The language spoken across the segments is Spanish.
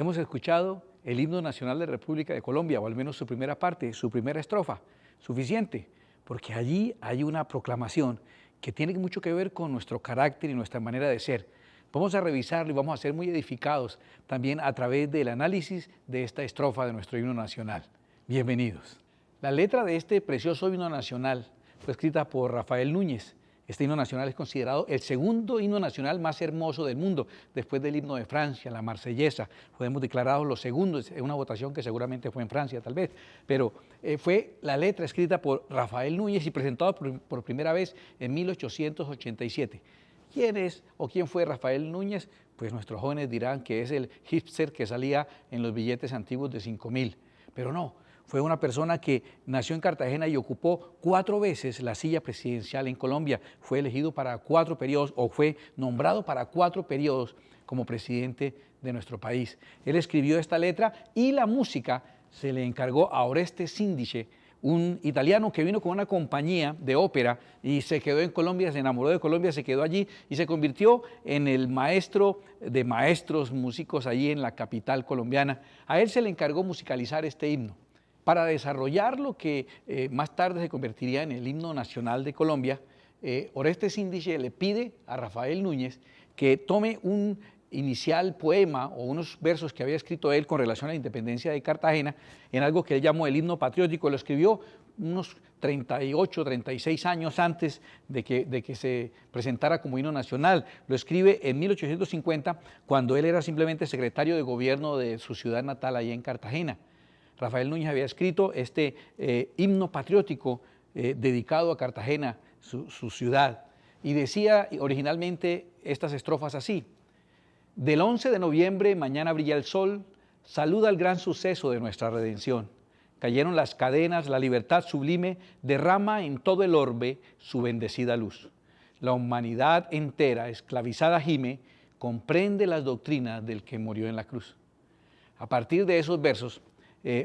Hemos escuchado el himno nacional de la República de Colombia, o al menos su primera parte, su primera estrofa. Suficiente, porque allí hay una proclamación que tiene mucho que ver con nuestro carácter y nuestra manera de ser. Vamos a revisarlo y vamos a ser muy edificados también a través del análisis de esta estrofa de nuestro himno nacional. Bienvenidos. La letra de este precioso himno nacional fue escrita por Rafael Núñez. Este himno nacional es considerado el segundo himno nacional más hermoso del mundo, después del himno de Francia, la Marsellesa. Fuimos declarados los segundos en una votación que seguramente fue en Francia, tal vez, pero fue la letra escrita por Rafael Núñez y presentada por primera vez en 1887. ¿Quién es o quién fue Rafael Núñez? Pues nuestros jóvenes dirán que es el hipster que salía en los billetes antiguos de 5.000, pero no. Fue una persona que nació en Cartagena y ocupó 4 veces la silla presidencial en Colombia. Fue elegido para 4 periodos o fue nombrado para 4 periodos como presidente de nuestro país. Él escribió esta letra y la música se le encargó a Oreste Sindice, un italiano que vino con una compañía de ópera y se quedó en Colombia, se enamoró de Colombia, se quedó allí y se convirtió en el maestro de maestros músicos allí en la capital colombiana. A él se le encargó musicalizar este himno. Para desarrollar lo que más tarde se convertiría en el himno nacional de Colombia, Oreste Sindice le pide a Rafael Núñez que tome un inicial poema o unos versos que había escrito él con relación a la independencia de Cartagena en algo que él llamó el himno patriótico. Lo escribió unos 38, 36 años antes de que se presentara como himno nacional. Lo escribe en 1850, cuando él era simplemente secretario de gobierno de su ciudad natal allá en Cartagena. Rafael Núñez había escrito este himno patriótico dedicado a Cartagena, su ciudad, y decía originalmente estas estrofas así: del 11 de noviembre, mañana brilla el sol, saluda el gran suceso de nuestra redención. Cayeron las cadenas, la libertad sublime derrama en todo el orbe su bendecida luz. La humanidad entera, esclavizada gime, comprende las doctrinas del que murió en la cruz. A partir de esos versos,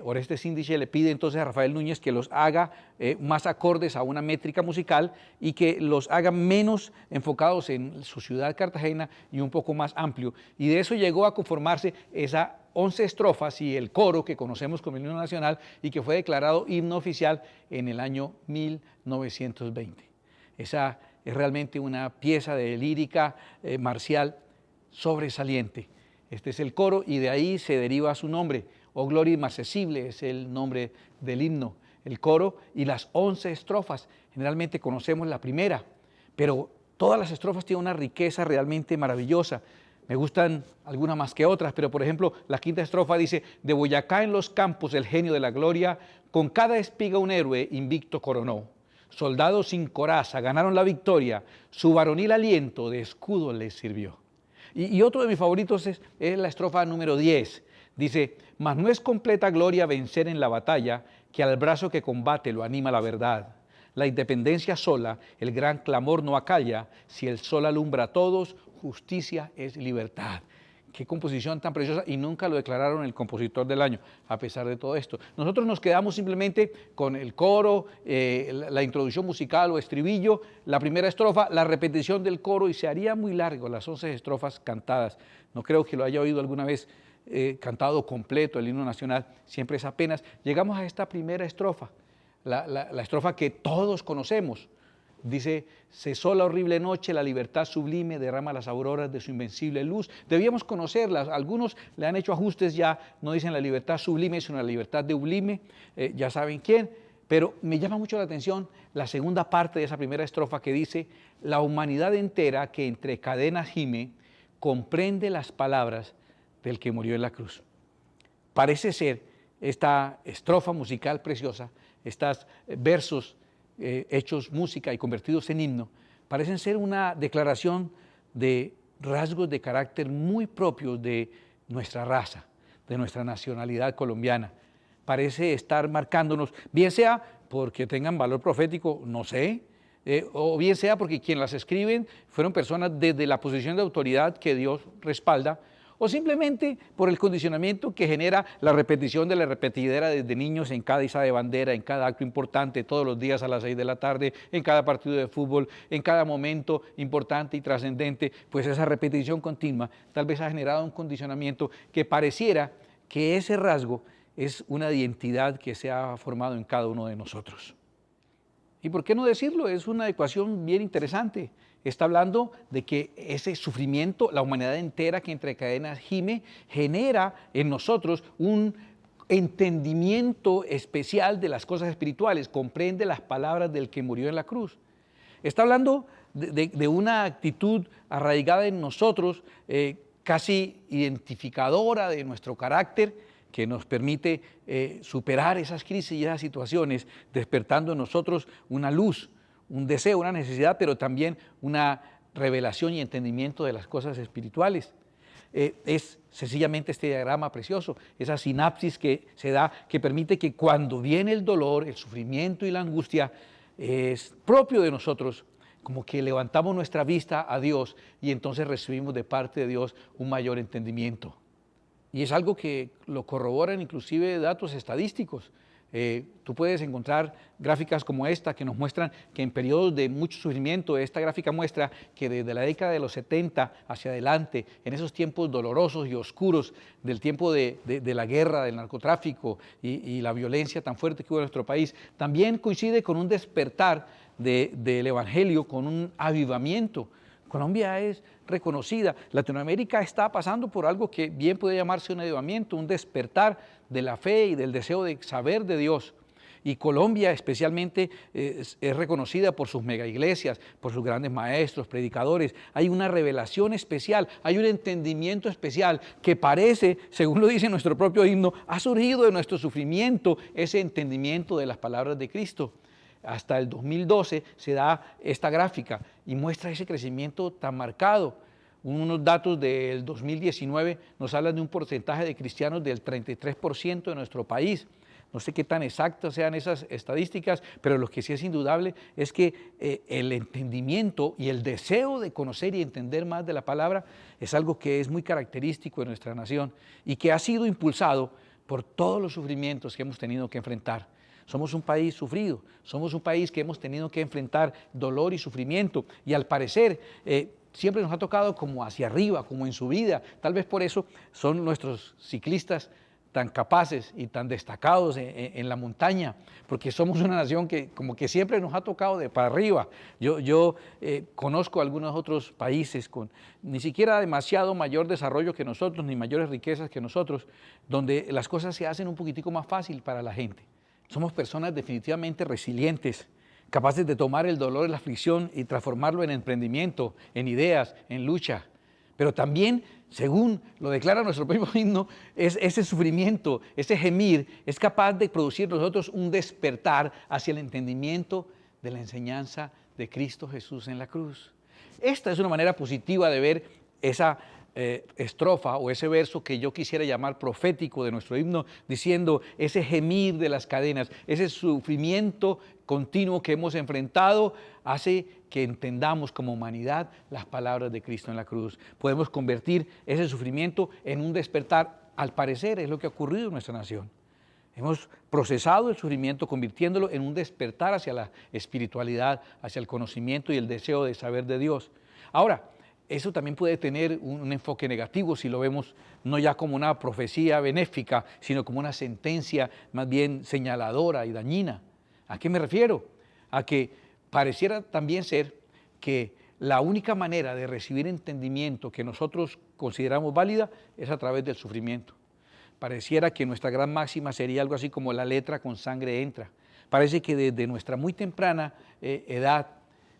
Oreste Sindice le pide entonces a Rafael Núñez que los haga más acordes a una métrica musical y que los haga menos enfocados en su ciudad Cartagena y un poco más amplio. Y de eso llegó a conformarse esas 11 estrofas y el coro que conocemos como el himno nacional y que fue declarado himno oficial en el año 1920. Esa es realmente una pieza de lírica marcial sobresaliente. Este es el coro y de ahí se deriva su nombre. O Gloria Inmarcesible es el nombre del himno, el coro y las 11 estrofas. Generalmente conocemos la primera, pero todas las estrofas tienen una riqueza realmente maravillosa. Me gustan algunas más que otras, pero por ejemplo, la quinta estrofa dice: de Boyacá en los campos el genio de la gloria, con cada espiga un héroe invicto coronó. Soldados sin coraza ganaron la victoria, su varonil aliento de escudo les sirvió. Y otro de mis favoritos es la estrofa número 10. Dice: mas no es completa gloria vencer en la batalla, que al brazo que combate lo anima la verdad. La independencia sola, el gran clamor no acalla, si el sol alumbra a todos, justicia es libertad. Qué composición tan preciosa, y nunca lo declararon el compositor del año, a pesar de todo esto. Nosotros nos quedamos simplemente con el coro, la introducción musical o estribillo, la primera estrofa, la repetición del coro, y se haría muy largo las 11 estrofas cantadas. No creo que lo haya oído alguna vez cantado completo el himno nacional, siempre es apenas. Llegamos a esta primera estrofa, la estrofa que todos conocemos. Dice: cesó la horrible noche, la libertad sublime derrama las auroras de su invencible luz. Debíamos conocerlas, algunos le han hecho ajustes ya, no dicen la libertad sublime, sino la libertad de sublime, ya saben quién, pero me llama mucho la atención la segunda parte de esa primera estrofa que dice: la humanidad entera que entre cadenas gime, comprende las palabras del que murió en la cruz. Parece ser esta estrofa musical preciosa, estos versos hechos música y convertidos en himno, parecen ser una declaración de rasgos de carácter muy propios de nuestra raza, de nuestra nacionalidad colombiana. Parece estar marcándonos, bien sea porque tengan valor profético, no sé, o bien sea porque quienes las escriben fueron personas desde la posición de autoridad que Dios respalda, o simplemente por el condicionamiento que genera la repetición de la repetidera desde niños en cada iza de bandera, en cada acto importante, todos los días a las 6 de la tarde, en cada partido de fútbol, en cada momento importante y trascendente, pues esa repetición continua tal vez ha generado un condicionamiento que pareciera que ese rasgo es una identidad que se ha formado en cada uno de nosotros. ¿Y por qué no decirlo? Es una ecuación bien interesante. Está hablando de que ese sufrimiento, la humanidad entera que entre cadenas gime, genera en nosotros un entendimiento especial de las cosas espirituales, comprende las palabras del que murió en la cruz. Está hablando de una actitud arraigada en nosotros, casi identificadora de nuestro carácter, que nos permite superar esas crisis y esas situaciones, despertando en nosotros una luz, un deseo, una necesidad, pero también una revelación y entendimiento de las cosas espirituales. Es sencillamente este diagrama precioso, esa sinapsis que se da, que permite que cuando viene el dolor, el sufrimiento y la angustia, es propio de nosotros, como que levantamos nuestra vista a Dios y entonces recibimos de parte de Dios un mayor entendimiento. Y es algo que lo corroboran inclusive datos estadísticos. Tú puedes encontrar gráficas como esta que nos muestran que en periodos de mucho sufrimiento, esta gráfica muestra que desde la década de los 70 hacia adelante, en esos tiempos dolorosos y oscuros del tiempo de la guerra, del narcotráfico y la violencia tan fuerte que hubo en nuestro país, también coincide con un despertar del Evangelio, con un avivamiento. Colombia es reconocida. Latinoamérica está pasando por algo que bien puede llamarse un avivamiento, un despertar de la fe y del deseo de saber de Dios. Y Colombia especialmente es reconocida por sus megaiglesias, por sus grandes maestros, predicadores. Hay una revelación especial, hay un entendimiento especial que parece, según lo dice nuestro propio himno, ha surgido de nuestro sufrimiento ese entendimiento de las palabras de Cristo. Hasta el 2012 se da esta gráfica y muestra ese crecimiento tan marcado. Unos datos del 2019 nos hablan de un porcentaje de cristianos del 33% de nuestro país. No sé qué tan exactas sean esas estadísticas, pero lo que sí es indudable es que el entendimiento y el deseo de conocer y entender más de la palabra es algo que es muy característico de nuestra nación y que ha sido impulsado por todos los sufrimientos que hemos tenido que enfrentar. Somos un país sufrido, somos un país que hemos tenido que enfrentar dolor y sufrimiento y al parecer siempre nos ha tocado como hacia arriba, como en subida. Tal vez por eso son nuestros ciclistas tan capaces y tan destacados en la montaña, porque somos una nación que como que siempre nos ha tocado de para arriba. Yo conozco algunos otros países con ni siquiera demasiado mayor desarrollo que nosotros, ni mayores riquezas que nosotros, donde las cosas se hacen un poquitico más fácil para la gente. Somos personas definitivamente resilientes, capaces de tomar el dolor y la aflicción y transformarlo en emprendimiento, en ideas, en lucha. Pero también, según lo declara nuestro propio himno, ese sufrimiento, ese gemir, es capaz de producir en nosotros un despertar hacia el entendimiento de la enseñanza de Cristo Jesús en la cruz. Esta es una manera positiva de ver esa estrofa o ese verso que yo quisiera llamar profético de nuestro himno, diciendo ese gemir de las cadenas, ese sufrimiento continuo que hemos enfrentado, hace que entendamos como humanidad las palabras de Cristo en la cruz. Podemos convertir ese sufrimiento en un despertar, al parecer es lo que ha ocurrido en nuestra nación. Hemos procesado el sufrimiento convirtiéndolo en un despertar hacia la espiritualidad, hacia el conocimiento y el deseo de saber de Dios. Ahora, eso también puede tener un enfoque negativo si lo vemos no ya como una profecía benéfica, sino como una sentencia más bien señaladora y dañina. ¿A qué me refiero? A que pareciera también ser que la única manera de recibir entendimiento que nosotros consideramos válida es a través del sufrimiento. Pareciera que nuestra gran máxima sería algo así como la letra con sangre entra. Parece que desde nuestra muy temprana edad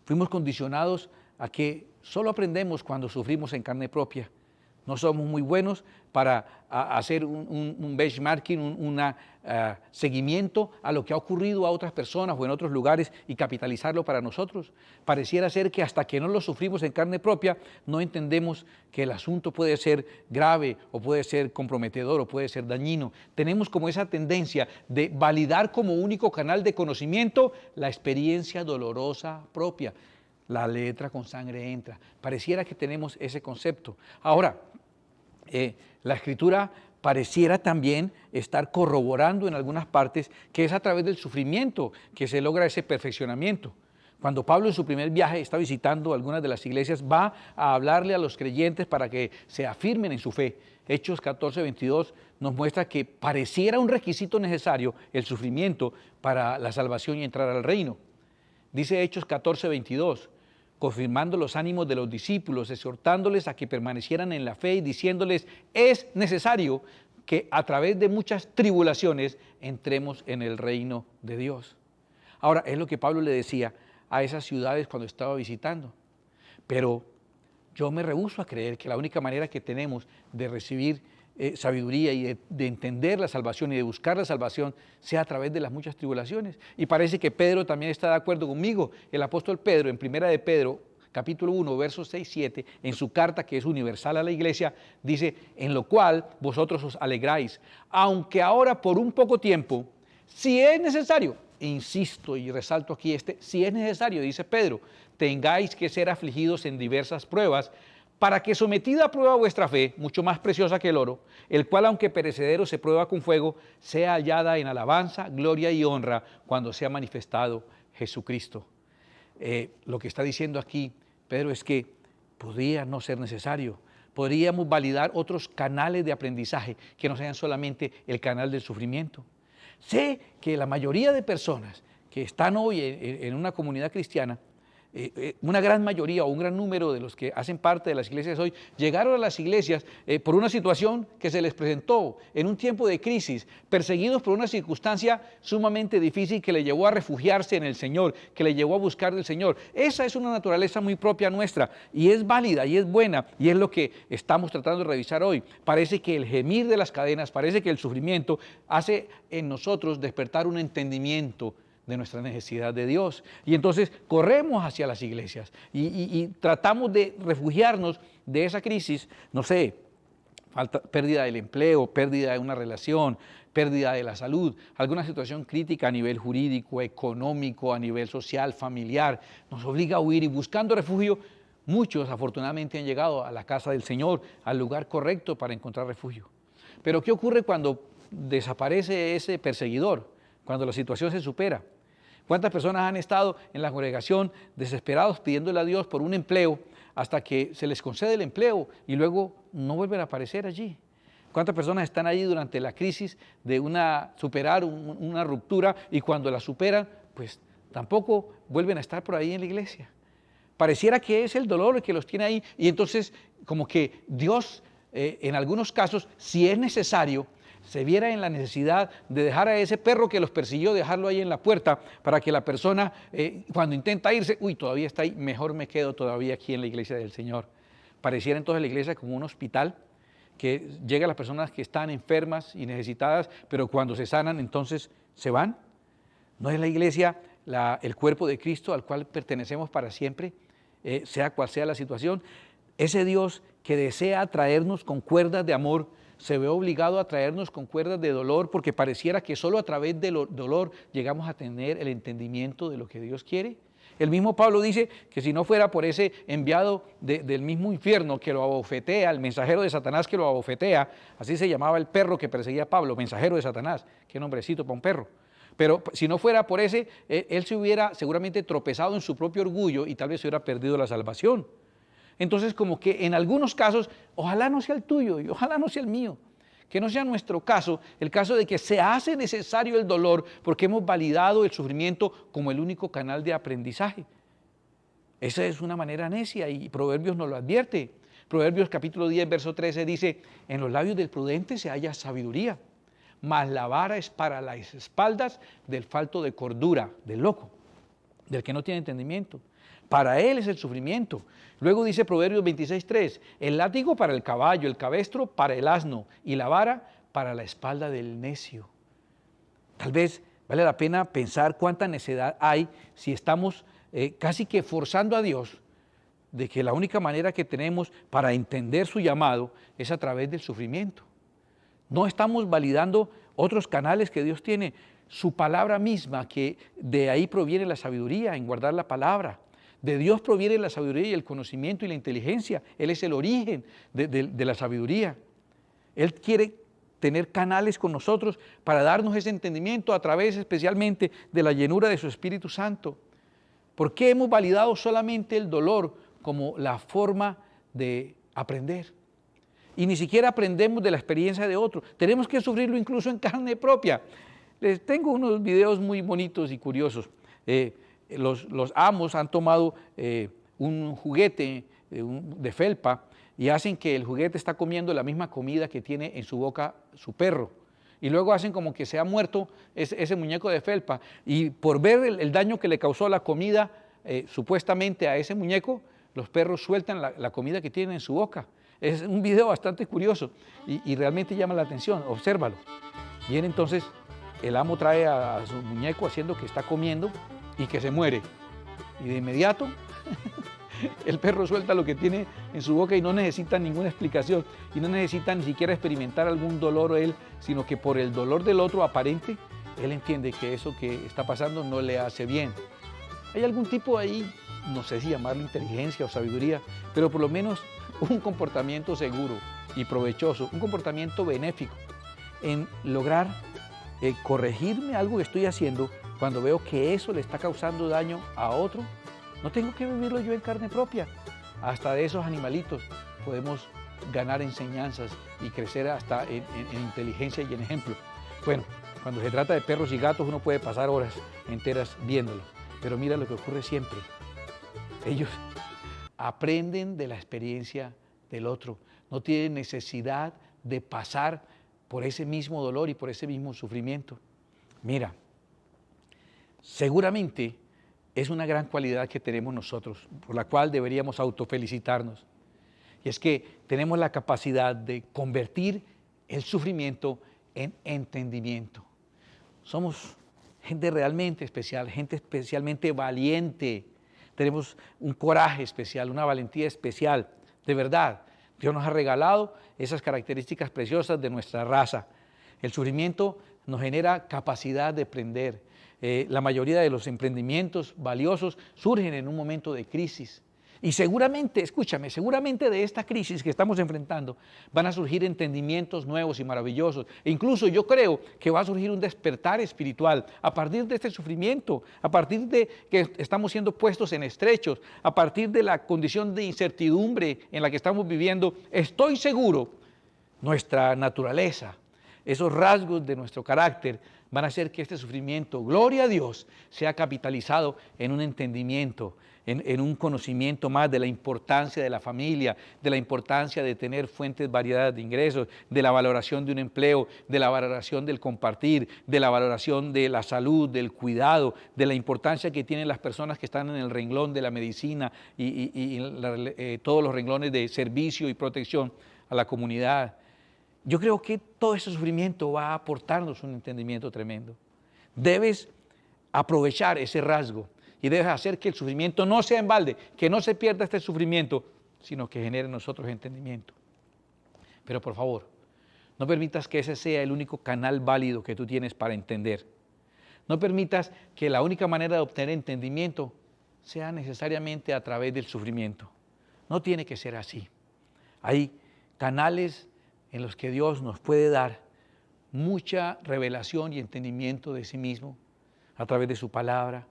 fuimos condicionados a que solo aprendemos cuando sufrimos en carne propia. No somos muy buenos para hacer un benchmarking, un seguimiento a lo que ha ocurrido a otras personas o en otros lugares y capitalizarlo para nosotros. Pareciera ser que hasta que no lo sufrimos en carne propia, no entendemos que el asunto puede ser grave o puede ser comprometedor o puede ser dañino. Tenemos como esa tendencia de validar como único canal de conocimiento la experiencia dolorosa propia. La letra con sangre entra. Pareciera que tenemos ese concepto. Ahora, La Escritura pareciera también estar corroborando en algunas partes que es a través del sufrimiento que se logra ese perfeccionamiento. Cuando Pablo en su primer viaje está visitando algunas de las iglesias, va a hablarle a los creyentes para que se afirmen en su fe. Hechos 14:22 nos muestra que pareciera un requisito necesario el sufrimiento para la salvación y entrar al reino. Dice Hechos 14:22, confirmando los ánimos de los discípulos, exhortándoles a que permanecieran en la fe y diciéndoles, es necesario que a través de muchas tribulaciones entremos en el reino de Dios. Ahora, es lo que Pablo le decía a esas ciudades cuando estaba visitando. Pero yo me rehúso a creer que la única manera que tenemos de recibir sabiduría y de entender la salvación y de buscar la salvación sea a través de las muchas tribulaciones. Y parece que Pedro también está de acuerdo conmigo. El apóstol Pedro, en Primera de Pedro, capítulo 1, versos 6-7, en su carta que es universal a la iglesia, dice, en lo cual vosotros os alegráis, aunque ahora por un poco tiempo, si es necesario, insisto y resalto aquí si es necesario, dice Pedro, tengáis que ser afligidos en diversas pruebas, para que sometida a prueba vuestra fe, mucho más preciosa que el oro, el cual aunque perecedero se prueba con fuego, sea hallada en alabanza, gloria y honra cuando sea manifestado Jesucristo. Lo que está diciendo aquí Pedro es que podría no ser necesario. Podríamos validar otros canales de aprendizaje que no sean solamente el canal del sufrimiento. Sé que la mayoría de personas que están hoy en una comunidad cristiana, una gran mayoría o un gran número de los que hacen parte de las iglesias hoy, llegaron a las iglesias por una situación que se les presentó en un tiempo de crisis, perseguidos por una circunstancia sumamente difícil que le llevó a refugiarse en el Señor, que le llevó a buscar del Señor. Esa es una naturaleza muy propia nuestra y es válida y es buena y es lo que estamos tratando de revisar hoy. Parece que el gemir de las cadenas, parece que el sufrimiento hace en nosotros despertar un entendimiento de nuestra necesidad de Dios. Y entonces corremos hacia las iglesias y tratamos de refugiarnos de esa crisis, no sé, pérdida del empleo, pérdida de una relación, pérdida de la salud, alguna situación crítica a nivel jurídico, económico, a nivel social, familiar, nos obliga a huir y buscando refugio, muchos afortunadamente han llegado a la casa del Señor, al lugar correcto para encontrar refugio. Pero ¿qué ocurre cuando desaparece ese perseguidor, cuando la situación se supera? ¿Cuántas personas han estado en la congregación desesperados pidiéndole a Dios por un empleo hasta que se les concede el empleo y luego no vuelven a aparecer allí? ¿Cuántas personas están allí durante la crisis de superar una ruptura y cuando la superan, pues tampoco vuelven a estar por ahí en la iglesia? Pareciera que es el dolor el que los tiene ahí y entonces como que Dios en algunos casos, si es necesario, se viera en la necesidad de dejar a ese perro que los persiguió, dejarlo ahí en la puerta para que la persona cuando intenta irse, todavía está ahí, mejor me quedo todavía aquí en la iglesia del Señor. Pareciera entonces la iglesia como un hospital que llega a las personas que están enfermas y necesitadas, pero cuando se sanan entonces se van. ¿No es la iglesia el cuerpo de Cristo al cual pertenecemos para siempre, sea cual sea la situación? Ese Dios que desea traernos con cuerdas de amor, se ve obligado a traernos con cuerdas de dolor porque pareciera que solo a través del dolor llegamos a tener el entendimiento de lo que Dios quiere. El mismo Pablo dice que si no fuera por ese enviado del mismo infierno que lo abofetea, el mensajero de Satanás que lo abofetea, así se llamaba el perro que perseguía a Pablo, mensajero de Satanás, qué nombrecito para un perro. Pero si no fuera por ese, él se hubiera seguramente tropezado en su propio orgullo y tal vez se hubiera perdido la salvación. Entonces, como que en algunos casos, ojalá no sea el tuyo y ojalá no sea el mío, que no sea nuestro caso, el caso de que se hace necesario el dolor porque hemos validado el sufrimiento como el único canal de aprendizaje. Esa es una manera necia y Proverbios nos lo advierte. Proverbios capítulo 10, verso 13 dice, en los labios del prudente se halla sabiduría, mas la vara es para las espaldas del falto de cordura, del loco, del que no tiene entendimiento. Para él es el sufrimiento. Luego dice Proverbios 26:3, el látigo para el caballo, el cabestro para el asno y la vara para la espalda del necio. Tal vez vale la pena pensar cuánta necedad hay si estamos casi que forzando a Dios de que la única manera que tenemos para entender su llamado es a través del sufrimiento. No estamos validando otros canales que Dios tiene, su palabra misma, que de ahí proviene la sabiduría, en guardar la palabra. De Dios proviene la sabiduría y el conocimiento y la inteligencia. Él es el origen de la sabiduría. Él quiere tener canales con nosotros para darnos ese entendimiento a través especialmente de la llenura de su Espíritu Santo. ¿Por qué hemos validado solamente el dolor como la forma de aprender? Y ni siquiera aprendemos de la experiencia de otro. Tenemos que sufrirlo incluso en carne propia. Les tengo unos videos muy bonitos y curiosos. Los amos han tomado un juguete de felpa y hacen que el juguete está comiendo la misma comida que tiene en su boca su perro. Y luego hacen como que se ha muerto ese muñeco de felpa. Y por ver el daño que le causó la comida supuestamente a ese muñeco, los perros sueltan la comida que tienen en su boca. Es un video bastante curioso y realmente llama la atención, obsérvalo. Bien, entonces el amo trae a su muñeco haciendo que está comiendo y que se muere. Y de inmediato el perro suelta lo que tiene en su boca y no necesita ninguna explicación y no necesita ni siquiera experimentar algún dolor él, sino que por el dolor del otro aparente, él entiende que eso que está pasando no le hace bien. Hay algún tipo ahí, no sé si llamarlo inteligencia o sabiduría, pero por lo menos un comportamiento seguro y provechoso, un comportamiento benéfico en lograr corregirme algo que estoy haciendo cuando veo que eso le está causando daño a otro. No tengo que vivirlo yo en carne propia. Hasta de esos animalitos podemos ganar enseñanzas y crecer hasta en inteligencia y en ejemplo. Bueno, cuando se trata de perros y gatos uno puede pasar horas enteras viéndolos, pero mira lo que ocurre siempre. Ellos aprenden de la experiencia del otro, no tienen necesidad de pasar por ese mismo dolor y por ese mismo sufrimiento. Mira, seguramente es una gran cualidad que tenemos nosotros, por la cual deberíamos autofelicitarnos. Y es que tenemos la capacidad de convertir el sufrimiento en entendimiento. Somos gente realmente especial, gente especialmente valiente. Tenemos un coraje especial, una valentía especial, de verdad. Dios nos ha regalado esas características preciosas de nuestra raza. El sufrimiento nos genera capacidad de aprender. La mayoría de los emprendimientos valiosos surgen en un momento de crisis. Y seguramente, escúchame, seguramente de esta crisis que estamos enfrentando van a surgir entendimientos nuevos y maravillosos. E incluso yo creo que va a surgir un despertar espiritual a partir de este sufrimiento, a partir de que estamos siendo puestos en estrechos, a partir de la condición de incertidumbre en la que estamos viviendo. Estoy seguro, nuestra naturaleza, esos rasgos de nuestro carácter van a hacer que este sufrimiento, gloria a Dios, sea capitalizado en un entendimiento, en un conocimiento más de la importancia de la familia, de la importancia de tener fuentes variadas de ingresos, de la valoración de un empleo, de la valoración del compartir, de la valoración de la salud, del cuidado, de la importancia que tienen las personas que están en el renglón de la medicina y todos los renglones de servicio y protección a la comunidad. Yo creo que todo ese sufrimiento va a aportarnos un entendimiento tremendo. Debes aprovechar ese rasgo y debes hacer que el sufrimiento no sea en balde, que no se pierda este sufrimiento, sino que genere en nosotros entendimiento. Pero por favor, no permitas que ese sea el único canal válido que tú tienes para entender. No permitas que la única manera de obtener entendimiento sea necesariamente a través del sufrimiento. No tiene que ser así. Hay canales en los que Dios nos puede dar mucha revelación y entendimiento de sí mismo a través de su palabra,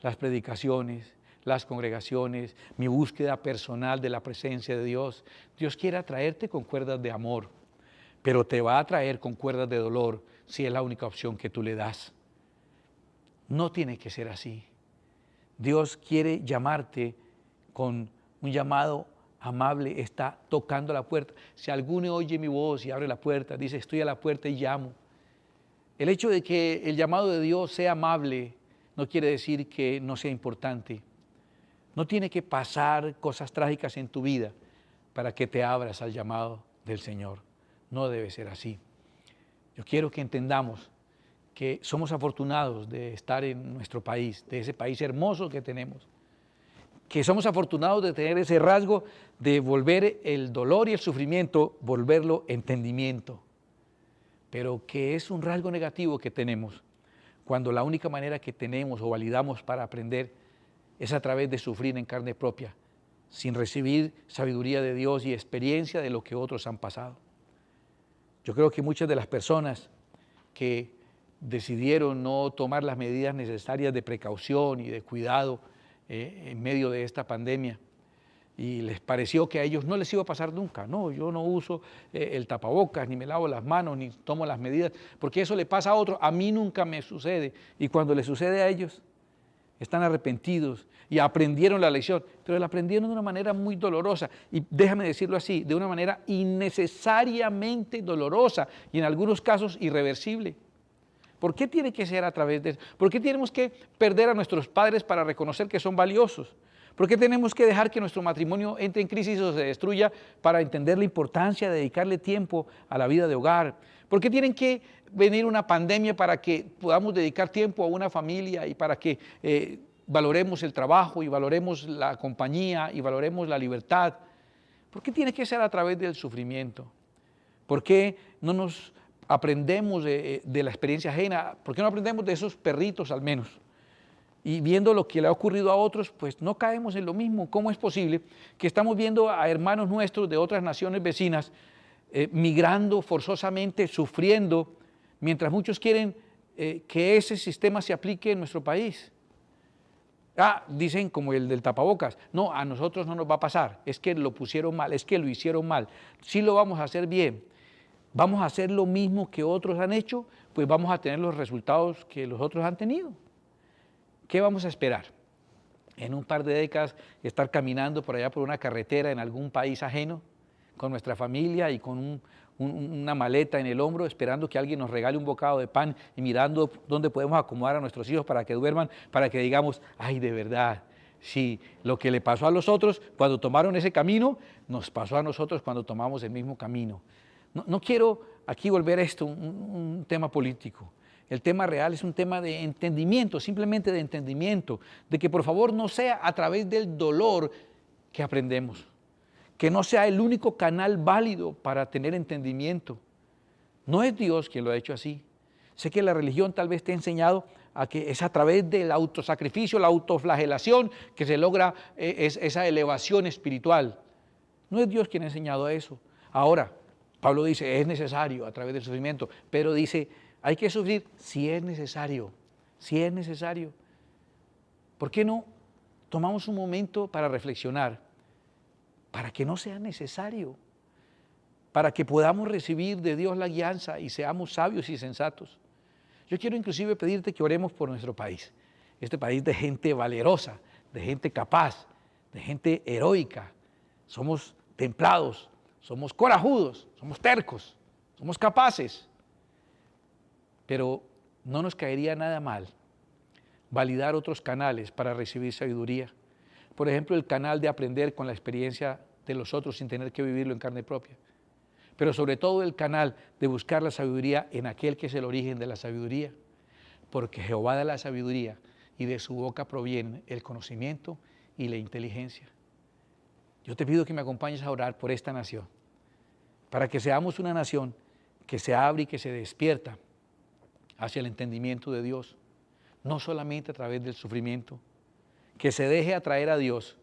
las predicaciones, las congregaciones, mi búsqueda personal de la presencia de Dios. Dios quiere atraerte con cuerdas de amor, pero te va a atraer con cuerdas de dolor si es la única opción que tú le das. No tiene que ser así. Dios quiere llamarte con un llamado amable, está tocando la puerta. Si alguno oye mi voz y abre la puerta, dice, estoy a la puerta y llamo. El hecho de que el llamado de Dios sea amable no quiere decir que no sea importante. No tiene que pasar cosas trágicas en tu vida para que te abras al llamado del Señor. No debe ser así. Yo quiero que entendamos que somos afortunados de estar en nuestro país, de ese país hermoso que tenemos, que somos afortunados de tener ese rasgo de volver el dolor y el sufrimiento, volverlo entendimiento, pero que es un rasgo negativo que tenemos cuando la única manera que tenemos o validamos para aprender es a través de sufrir en carne propia, sin recibir sabiduría de Dios y experiencia de lo que otros han pasado. Yo creo que muchas de las personas que decidieron no tomar las medidas necesarias de precaución y de cuidado en medio de esta pandemia, y les pareció que a ellos no les iba a pasar nunca. No, yo no uso el tapabocas, ni me lavo las manos, ni tomo las medidas, porque eso le pasa a otro, a mí nunca me sucede. Y cuando le sucede a ellos, están arrepentidos y aprendieron la lección, pero la aprendieron de una manera muy dolorosa, y déjame decirlo así, de una manera innecesariamente dolorosa y en algunos casos irreversible. ¿Por qué tiene que ser a través de eso? ¿Por qué tenemos que perder a nuestros padres para reconocer que son valiosos? ¿Por qué tenemos que dejar que nuestro matrimonio entre en crisis o se destruya para entender la importancia de dedicarle tiempo a la vida de hogar? ¿Por qué tienen que venir una pandemia para que podamos dedicar tiempo a una familia y para que valoremos el trabajo y valoremos la compañía y valoremos la libertad? ¿Por qué tiene que ser a través del sufrimiento? ¿Por qué no nos aprendemos de la experiencia ajena? ¿Por qué no aprendemos de esos perritos al menos? Y viendo lo que le ha ocurrido a otros, pues no caemos en lo mismo. ¿Cómo es posible que estamos viendo a hermanos nuestros de otras naciones vecinas migrando forzosamente, sufriendo, mientras muchos quieren que ese sistema se aplique en nuestro país? Dicen como el del tapabocas, no, a nosotros no nos va a pasar, es que lo pusieron mal, es que lo hicieron mal, sí lo vamos a hacer bien. ¿Vamos a hacer lo mismo que otros han hecho? Pues vamos a tener los resultados que los otros han tenido. ¿Qué vamos a esperar? En un par de décadas estar caminando por allá por una carretera en algún país ajeno, con nuestra familia y con una maleta en el hombro, esperando que alguien nos regale un bocado de pan y mirando dónde podemos acomodar a nuestros hijos para que duerman, para que digamos, ay, de verdad, sí, lo que le pasó a los otros cuando tomaron ese camino, nos pasó a nosotros cuando tomamos el mismo camino. No quiero aquí volver a esto un tema político. El tema real es un tema de entendimiento, simplemente de entendimiento, de que por favor no sea a través del dolor que aprendemos, que no sea el único canal válido para tener entendimiento. No es Dios quien lo ha hecho así. Sé que la religión tal vez te ha enseñado a que es a través del autosacrificio, la autoflagelación, que se logra esa elevación espiritual. No es Dios quien ha enseñado eso. Ahora, Pablo dice, es necesario a través del sufrimiento, pero dice, hay que sufrir si es necesario, si es necesario. ¿Por qué no tomamos un momento para reflexionar? Para que no sea necesario, para que podamos recibir de Dios la guianza y seamos sabios y sensatos. Yo quiero inclusive pedirte que oremos por nuestro país, este país de gente valerosa, de gente capaz, de gente heroica. Somos templados, somos corajudos, somos tercos, somos capaces. Pero no nos caería nada mal validar otros canales para recibir sabiduría. Por ejemplo, el canal de aprender con la experiencia de los otros sin tener que vivirlo en carne propia. Pero sobre todo el canal de buscar la sabiduría en aquel que es el origen de la sabiduría. Porque Jehová da la sabiduría y de su boca proviene el conocimiento y la inteligencia. Yo te pido que me acompañes a orar por esta nación, para que seamos una nación que se abre y que se despierta hacia el entendimiento de Dios, no solamente a través del sufrimiento, que se deje atraer a Dios,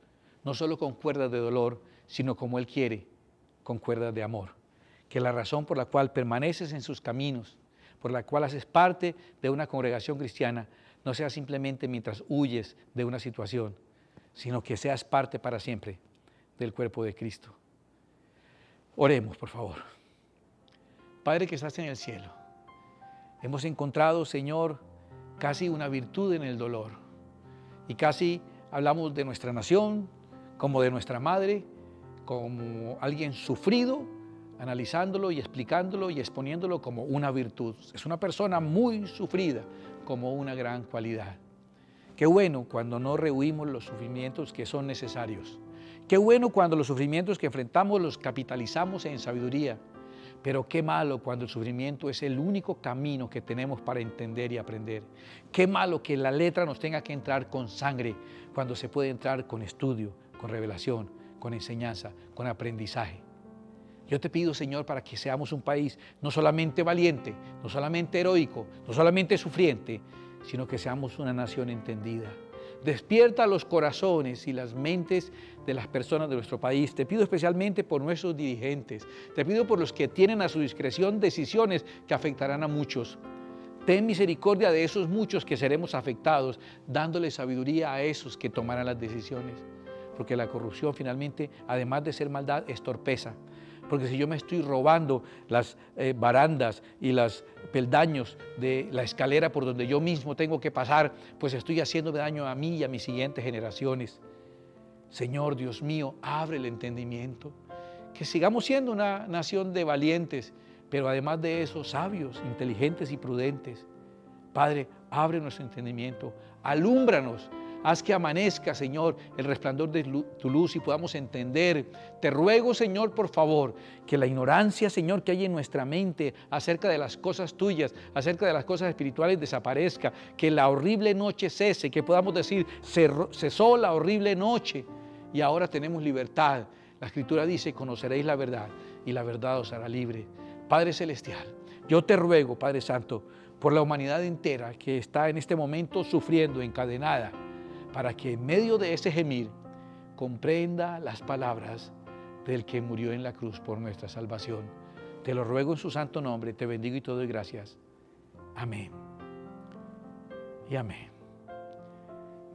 no solo con cuerdas de dolor, sino como Él quiere, con cuerdas de amor. Que la razón por la cual permaneces en sus caminos, por la cual haces parte de una congregación cristiana, no sea simplemente mientras huyes de una situación, sino que seas parte para siempre del cuerpo de Cristo. Oremos, por favor. Padre que estás en el cielo, hemos encontrado, Señor, casi una virtud en el dolor. Y casi hablamos de nuestra nación, como de nuestra madre, como alguien sufrido, analizándolo y explicándolo y exponiéndolo como una virtud. Es una persona muy sufrida, como una gran cualidad. Qué bueno cuando no rehuimos los sufrimientos que son necesarios. Qué bueno cuando los sufrimientos que enfrentamos los capitalizamos en sabiduría. Pero qué malo cuando el sufrimiento es el único camino que tenemos para entender y aprender. Qué malo que la letra nos tenga que entrar con sangre cuando se puede entrar con estudio, con revelación, con enseñanza, con aprendizaje. Yo te pido, Señor, para que seamos un país no solamente valiente, no solamente heroico, no solamente sufriente, sino que seamos una nación entendida. Despierta los corazones y las mentes de las personas de nuestro país. Te pido especialmente por nuestros dirigentes. Te pido por los que tienen a su discreción decisiones que afectarán a muchos. Ten misericordia de esos muchos que seremos afectados, dándole sabiduría a esos que tomarán las decisiones. Porque la corrupción finalmente, además de ser maldad, es torpeza. Porque si yo me estoy robando las barandas y los peldaños de la escalera por donde yo mismo tengo que pasar, pues estoy haciéndome daño a mí y a mis siguientes generaciones. Señor Dios mío, abre el entendimiento. Que sigamos siendo una nación de valientes, pero además de eso, sabios, inteligentes y prudentes. Padre, abre nuestro entendimiento, alúmbranos, haz que amanezca, Señor, el resplandor de tu luz y podamos entender. Te ruego, Señor, por favor, que la ignorancia, Señor, que hay en nuestra mente acerca de las cosas tuyas, acerca de las cosas espirituales desaparezca, que la horrible noche cese, que podamos decir, cesó la horrible noche y ahora tenemos libertad. La Escritura dice, conoceréis la verdad y la verdad os hará libre. Padre Celestial, yo te ruego, Padre Santo, por la humanidad entera que está en este momento sufriendo, encadenada, para que en medio de ese gemir comprenda las palabras del que murió en la cruz por nuestra salvación. Te lo ruego en su santo nombre, te bendigo y te doy gracias. Amén. Y amén.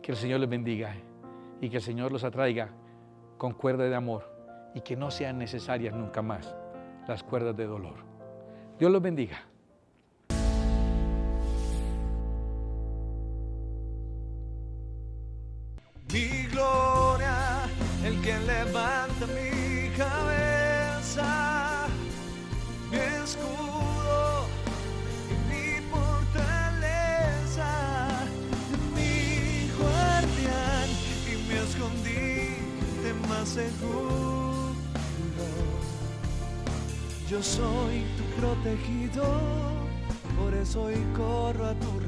Que el Señor les bendiga y que el Señor los atraiga con cuerdas de amor y que no sean necesarias nunca más las cuerdas de dolor. Dios los bendiga. Mi gloria, el que levanta mi cabeza, mi escudo y mi fortaleza, mi guardián y mi escondite más seguro. Yo soy tu protegido, por eso hoy corro a tu